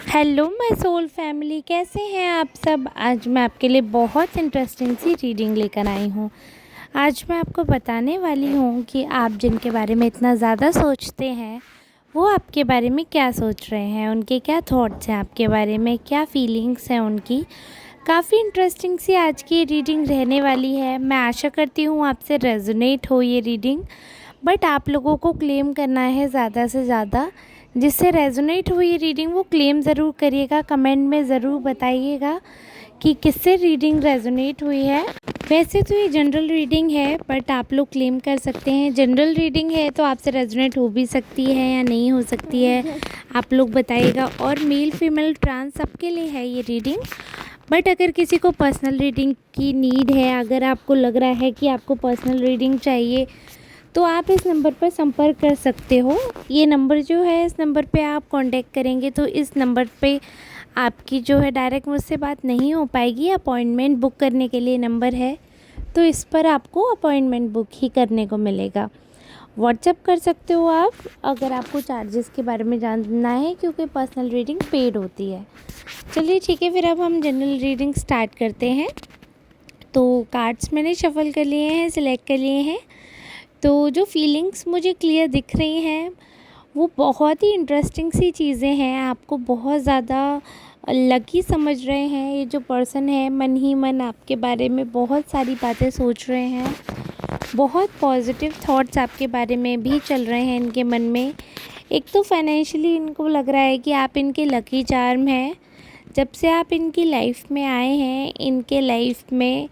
Hello my soul family, कैसे हैं आप सब। आज मैं आपके लिए बहुत इंटरेस्टिंग सी रीडिंग लेकर आई हूँ। आज मैं आपको बताने वाली हूँ कि आप जिनके बारे में इतना ज़्यादा सोचते हैं वो आपके बारे में क्या सोच रहे हैं, उनके क्या थॉट्स हैं आपके बारे में, क्या फीलिंग्स हैं उनकी। काफ़ी इंटरेस्टिंग सी आज की रीडिंग रहने वाली है। मैं आशा करती हूँ आपसे रेजोनेट हो ये रीडिंग, बट आप लोगों को क्लेम करना है ज़्यादा से ज़्यादा। जिससे रेजोनेट हुई रीडिंग वो क्लेम ज़रूर करिएगा, कमेंट में ज़रूर बताइएगा कि किससे रीडिंग रेजोनेट हुई है। वैसे तो ये जनरल रीडिंग है, बट आप लोग क्लेम कर सकते हैं। जनरल रीडिंग है तो आपसे रेजोनेट हो भी सकती है या नहीं हो सकती है, आप लोग बताइएगा। और मेल फीमेल ट्रांस सबके लिए है ये रीडिंग। बट अगर किसी को पर्सनल रीडिंग की नीड है, अगर आपको लग रहा है कि आपको पर्सनल रीडिंग चाहिए, तो आप इस नंबर पर संपर्क कर सकते हो। ये नंबर जो है, इस नंबर पे आप कांटेक्ट करेंगे तो इस नंबर पे आपकी जो है डायरेक्ट मुझसे बात नहीं हो पाएगी। अपॉइंटमेंट बुक करने के लिए नंबर है, तो इस पर आपको अपॉइंटमेंट बुक ही करने को मिलेगा। व्हाट्सएप कर सकते हो आप, अगर आपको चार्जेस के बारे में जानना है, क्योंकि पर्सनल रीडिंग पेड होती है। चलिए ठीक है, फिर अब हम जनरल रीडिंग स्टार्ट करते हैं। तो कार्ड्स मैंने शफ़ल कर लिए हैं, सिलेक्ट कर लिए हैं। तो जो फीलिंग्स मुझे क्लियर दिख रही हैं वो बहुत ही इंटरेस्टिंग सी चीज़ें हैं। आपको बहुत ज़्यादा लकी समझ रहे हैं ये जो पर्सन है। मन ही मन आपके बारे में बहुत सारी बातें सोच रहे हैं। बहुत पॉजिटिव थॉट्स आपके बारे में भी चल रहे हैं इनके मन में। एक तो फाइनेंशियली इनको लग रहा है कि आप इनके लकी चार्म हैं। जब से आप इनकी लाइफ में आए हैं, इनके लाइफ में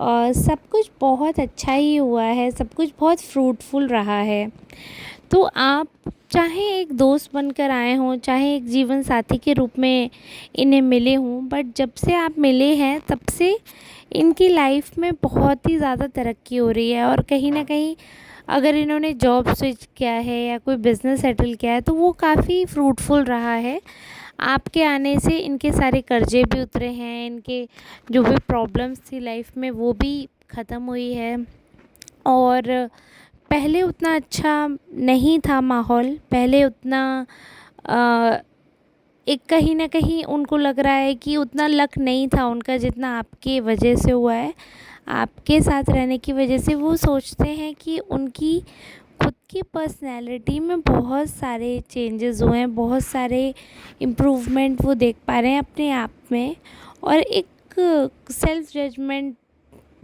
सब कुछ बहुत अच्छा ही हुआ है, सब कुछ बहुत फ्रूटफुल रहा है। तो आप चाहे एक दोस्त बनकर आए हों, चाहे एक जीवन साथी के रूप में इन्हें मिले हों, बट जब से आप मिले हैं तब से इनकी लाइफ में बहुत ही ज़्यादा तरक्की हो रही है। और कहीं ना कहीं अगर इन्होंने जॉब स्विच किया है या कोई बिज़नेस सेटल किया है तो वो काफ़ी फ्रूटफुल रहा है। आपके आने से इनके सारे कर्जे भी उतरे हैं, इनके जो भी प्रॉब्लम्स थी लाइफ में वो भी ख़त्म हुई है। और पहले उतना अच्छा नहीं था माहौल, पहले उतना अ, एक कहीं ना कहीं उनको लग रहा है कि उतना लक नहीं था उनका जितना आपके वजह से हुआ है। आपके साथ रहने की वजह से वो सोचते हैं कि उनकी खुद की पर्सनैलिटी में बहुत सारे चेंजेस हुए हैं, बहुत सारे इम्प्रूवमेंट वो देख पा रहे हैं अपने आप में। और एक सेल्फ जजमेंट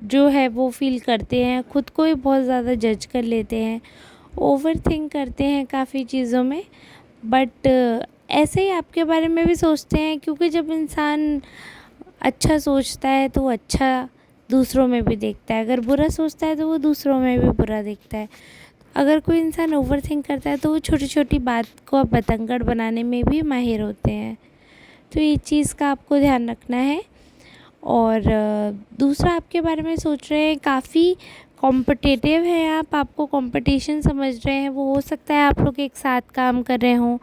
जो है वो फील करते हैं, खुद को ही बहुत ज़्यादा जज कर लेते हैं, ओवर थिंक करते हैं काफ़ी चीज़ों में। बट ऐसे ही आपके बारे में भी सोचते हैं, क्योंकि जब इंसान अच्छा सोचता है तो वो अच्छा दूसरों में भी देखता है, अगर बुरा सोचता है तो वो दूसरों में भी बुरा देखता है। अगर कोई इंसान ओवर थिंक करता है तो वो छोटी छोटी बात को बतंगड़ बनाने में भी माहिर होते हैं। तो ये चीज़ का आपको ध्यान रखना है। और दूसरा आपके बारे में सोच रहे हैं, काफ़ी कॉम्पिटिटिव है आप, आपको कंपटीशन समझ रहे हैं। वो हो सकता है आप लोग एक साथ काम कर रहे हों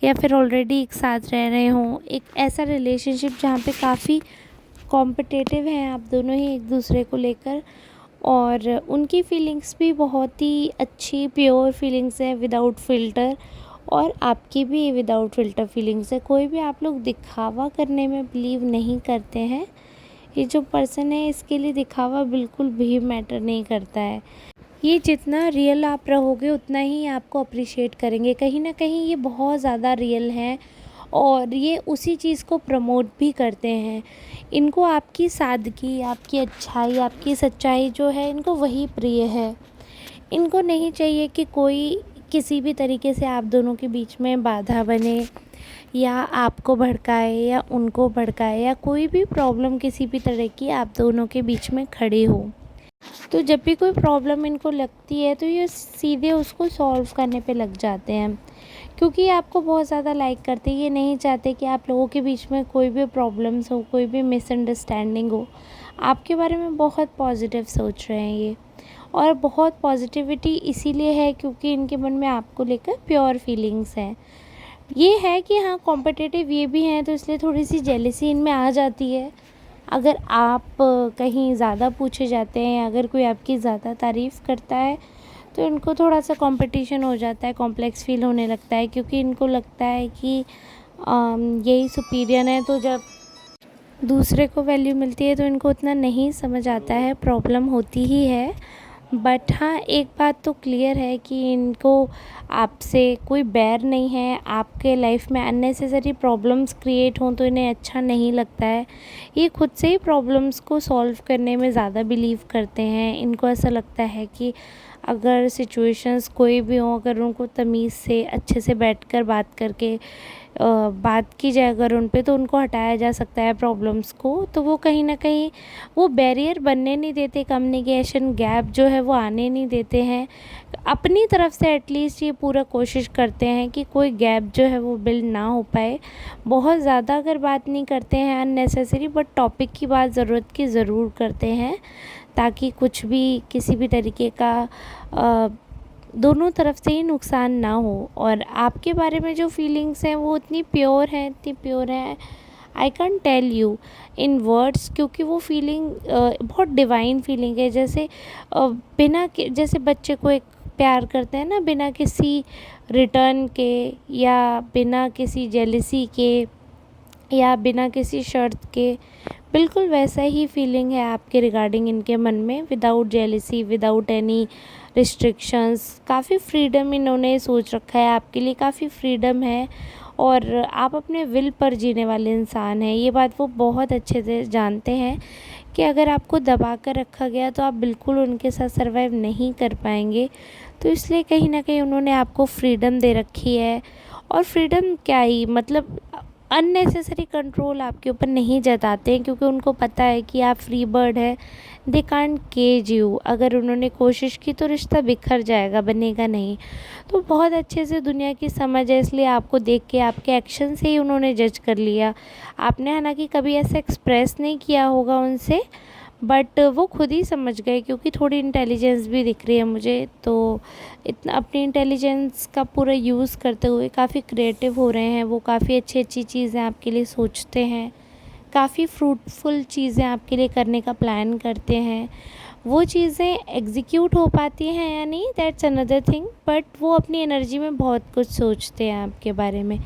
या फिर ऑलरेडी एक साथ रह रहे हों। एक ऐसा रिलेशनशिप जहाँ पे काफ़ी कॉम्पिटिटिव हैं आप दोनों ही एक दूसरे को लेकर। और उनकी फीलिंग्स भी बहुत ही अच्छी प्योर फीलिंग्स है, विदाउट फ़िल्टर। और आपकी भी विदाउट फ़िल्टर फीलिंग्स है। कोई भी आप लोग दिखावा करने में बिलीव नहीं करते हैं। ये जो पर्सन है इसके लिए दिखावा बिल्कुल भी मैटर नहीं करता है। ये जितना रियल आप रहोगे उतना ही आपको अप्रिशिएट करेंगे। कहीं ना कहीं ये बहुत ज़्यादा रियल हैं और ये उसी चीज़ को प्रमोट भी करते हैं। इनको आपकी सादगी, आपकी अच्छाई, आपकी सच्चाई जो है, इनको वही प्रिय है। इनको नहीं चाहिए कि कोई किसी भी तरीके से आप दोनों के बीच में बाधा बने, या आपको भड़काए या उनको भड़काए, या कोई भी प्रॉब्लम किसी भी तरह की आप दोनों के बीच में खड़ी हो। तो जब भी कोई प्रॉब्लम इनको लगती है तो ये सीधे उसको सॉल्व करने पे लग जाते हैं, क्योंकि ये आपको बहुत ज़्यादा लाइक करते हैं। ये नहीं चाहते कि आप लोगों के बीच में कोई भी प्रॉब्लम्स हो, कोई भी मिसअंडरस्टैंडिंग हो। आपके बारे में बहुत पॉजिटिव सोच रहे हैं ये। और बहुत पॉजिटिविटी इसीलिए है क्योंकि इनके मन में आपको लेकर प्योर फीलिंग्स हैं। ये है कि हाँ, कॉम्पिटिटिव ये भी हैं, तो इसलिए थोड़ी सी जेलसी इनमें आ जाती है। अगर आप कहीं ज़्यादा पूछे जाते हैं, अगर कोई आपकी ज़्यादा तारीफ़ करता है तो इनको थोड़ा सा कंपटीशन हो जाता है, कॉम्प्लेक्स फ़ील होने लगता है, क्योंकि इनको लगता है कि यही सुपीरियर है, तो जब दूसरे को वैल्यू मिलती है तो इनको उतना नहीं समझ आता है, प्रॉब्लम होती ही है। बट हाँ, एक बात तो क्लियर है कि इनको आपसे कोई बैर नहीं है। आपके लाइफ में अननेसेसरी प्रॉब्लम्स क्रिएट हों तो इन्हें अच्छा नहीं लगता है। ये खुद से ही प्रॉब्लम्स को सॉल्व करने में ज़्यादा बिलीव करते हैं। इनको ऐसा लगता है कि अगर सिचुएशंस कोई भी हों, अगर उनको तमीज़ से अच्छे से बैठकर बात करके बात की जाए अगर उन पे, तो उनको हटाया जा सकता है प्रॉब्लम्स को। तो वो कहीं न कहीं वो बैरियर बनने नहीं देते, कम्युनिकेशन गैप जो है वो आने नहीं देते हैं। अपनी तरफ से एटलीस्ट ये पूरा कोशिश करते हैं कि कोई गैप जो है वो बिल्ड ना हो पाए। बहुत ज़्यादा अगर बात नहीं करते हैं अननेसेसरी, बट टॉपिक की बात ज़रूरत की ज़रूर करते हैं, ताकि कुछ भी किसी भी तरीके का दोनों तरफ से ही नुकसान ना हो। और आपके बारे में जो फीलिंग्स हैं वो इतनी प्योर हैं, इतनी प्योर हैं, I can tell you in words, क्योंकि वो फीलिंग बहुत डिवाइन फीलिंग है। जैसे बिना जैसे बच्चे को एक प्यार करते हैं ना, बिना किसी रिटर्न के या बिना किसी जेलसी के या बिना किसी शर्त के, बिल्कुल वैसा ही फीलिंग है आपके रिगार्डिंग इनके मन में, without jealousy, without any restrictions. काफ़ी फ्रीडम इन्होंने सोच रखा है आपके लिए, काफ़ी फ्रीडम है। और आप अपने विल पर जीने वाले इंसान हैं, ये बात वो बहुत अच्छे से जानते हैं कि अगर आपको दबा कर रखा गया तो आप बिल्कुल उनके साथ सर्वाइव नहीं कर पाएंगे। तो इसलिए कहीं ना कहीं उन्होंने आपको फ्रीडम दे रखी है। और फ्रीडम क्या ही, मतलब अननेसेसरी कंट्रोल आपके ऊपर नहीं जताते हैं, क्योंकि उनको पता है कि आप फ्री बर्ड है। They can't cage you. अगर उन्होंने कोशिश की तो रिश्ता बिखर जाएगा, बनेगा नहीं। तो बहुत अच्छे से दुनिया की समझ है, इसलिए आपको देख के, आपके एक्शन से ही उन्होंने जज कर लिया। आपने हालांकि कभी ऐसा एक्सप्रेस नहीं किया होगा उनसे, बट वो खुद ही समझ गए, क्योंकि थोड़ी इंटेलिजेंस भी दिख रही है मुझे। तो इतना अपनी इंटेलिजेंस का पूरा यूज़ करते हुए काफ़ी क्रिएटिव हो रहे हैं वो, काफ़ी अच्छी अच्छी चीज़ें आपके लिए सोचते हैं, काफ़ी फ्रूटफुल चीज़ें आपके लिए करने का प्लान करते हैं। वो चीज़ें एग्जीक्यूट हो पाती हैं या नहीं, दैट्स अनदर थिंग, बट वो अपनी एनर्जी में बहुत कुछ सोचते हैं आपके बारे में।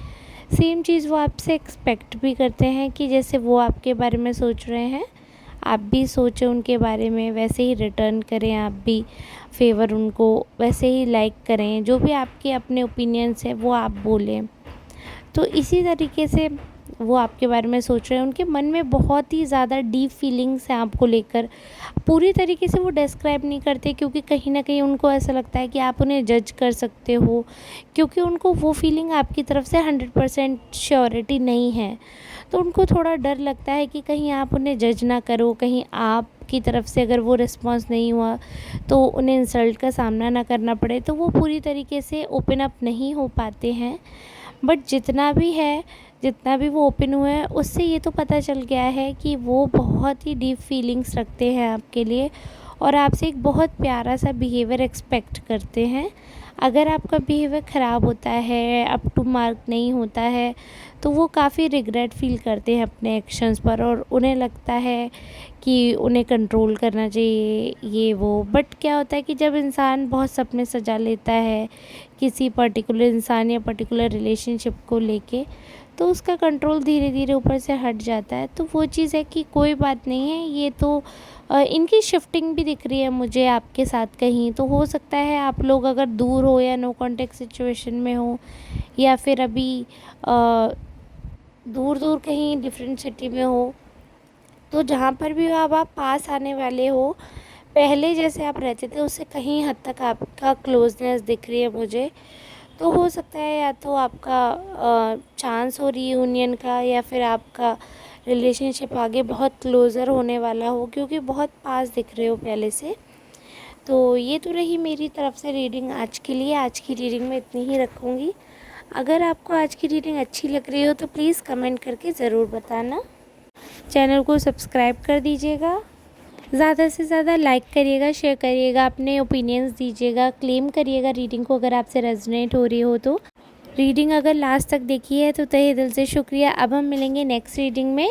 सेम चीज़ वो आपसे एक्सपेक्ट भी करते हैं कि जैसे वो आपके बारे में सोच रहे हैं, आप भी सोचें उनके बारे में, वैसे ही रिटर्न करें आप भी फेवर उनको, वैसे ही लाइक करें। जो भी आपके अपने ओपिनियंस हैं वो आप बोलें। तो इसी तरीके से वो आपके बारे में सोच रहे हैं। उनके मन में बहुत ही ज़्यादा डीप फीलिंग्स हैं आपको लेकर। पूरी तरीके से वो डिस्क्राइब नहीं करते, क्योंकि कहीं ना कहीं उनको ऐसा लगता है कि आप उन्हें जज कर सकते हो, क्योंकि उनको वो फीलिंग आपकी तरफ से 100% श्योरिटी नहीं है। तो उनको थोड़ा डर लगता है कि कहीं आप उन्हें जज ना करो, कहीं आपकी तरफ से अगर वो रिस्पॉन्स नहीं हुआ तो उन्हें इंसल्ट का सामना ना करना पड़े। तो वो पूरी तरीके से ओपन अप नहीं हो पाते हैं। बट जितना भी है, जितना भी वो ओपन हुए हैं, उससे ये तो पता चल गया है कि वो बहुत ही डीप फीलिंग्स रखते हैं आपके लिए, और आपसे एक बहुत प्यारा सा बिहेवियर एक्सपेक्ट करते हैं। अगर आपका बिहेवियर ख़राब होता है, अप टू मार्क नहीं होता है, तो वो काफ़ी रिग्रेट फील करते हैं अपने एक्शंस पर, और उन्हें लगता है कि उन्हें कंट्रोल करना चाहिए ये वो। बट क्या होता है कि जब इंसान बहुत सपने सजा लेता है किसी पर्टिकुलर इंसान या पर्टिकुलर रिलेशनशिप को लेके, तो उसका कंट्रोल धीरे धीरे ऊपर से हट जाता है। तो वो चीज़ है कि कोई बात नहीं है, ये तो इनकी शिफ्टिंग भी दिख रही है मुझे आपके साथ कहीं। तो हो सकता है आप लोग अगर दूर हो या नो कॉन्टेक्ट सिचुएशन में हो, या फिर अभी दूर दूर कहीं डिफरेंट सिटी में हो, तो जहाँ पर भी हो अब आप पास आने वाले हो, पहले जैसे आप रहते थे उससे कहीं हद तक आपका क्लोजनेस दिख रही है मुझे। तो हो सकता है या तो आपका चांस हो रीयूनियन का, या फिर आपका रिलेशनशिप आगे बहुत क्लोज़र होने वाला हो, क्योंकि बहुत पास दिख रहे हो पहले से। तो ये तो रही मेरी तरफ से रीडिंग आज के लिए। आज की रीडिंग में इतनी ही रखूँगी। अगर आपको आज की रीडिंग अच्छी लग रही हो तो प्लीज़ कमेंट करके ज़रूर बताना। चैनल को सब्सक्राइब कर दीजिएगा, ज़्यादा से ज़्यादा लाइक करिएगा, शेयर करिएगा, अपने ओपिनियंस दीजिएगा, क्लेम करिएगा रीडिंग को अगर आपसे रेजोनेट हो रही हो तो। रीडिंग अगर लास्ट तक देखी है तो तहे दिल से शुक्रिया। अब हम मिलेंगे नेक्स्ट रीडिंग में,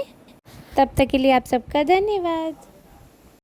तब तक के लिए आप सबका धन्यवाद।